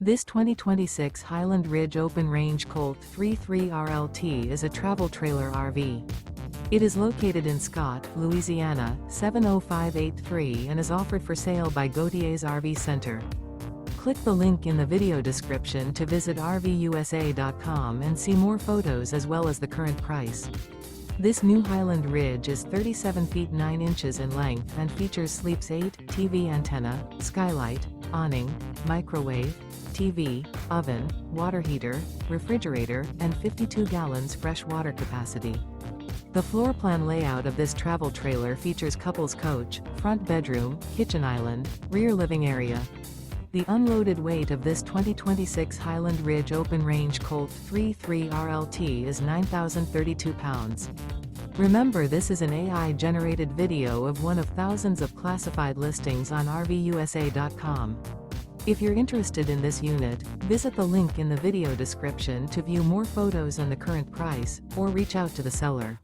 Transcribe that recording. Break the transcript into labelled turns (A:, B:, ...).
A: This 2026 Highland Ridge open-range Colt 33RLT is a travel trailer RV. It is located in Scott, Louisiana, 70583 and is offered for sale by Gauthiers RV Center. Click the link in the video description to visit RVUSA.com and see more photos as well as the current price. This new Highland Ridge is 37 feet 9 inches in length and features Sleeps 8, TV antenna, Skylight, awning, microwave, TV, oven, water heater, refrigerator, and 52 gallons fresh water capacity. The floor plan layout of this travel trailer features couples coach, front bedroom, kitchen island, rear living area. The unloaded weight of this 2026 Highland Ridge open-range Colt 33RLT is 9,032 pounds. Remember, this is an AI-generated video of one of thousands of classified listings on RVUSA.com. If you're interested in this unit, visit the link in the video description to view more photos and the current price, or reach out to the seller.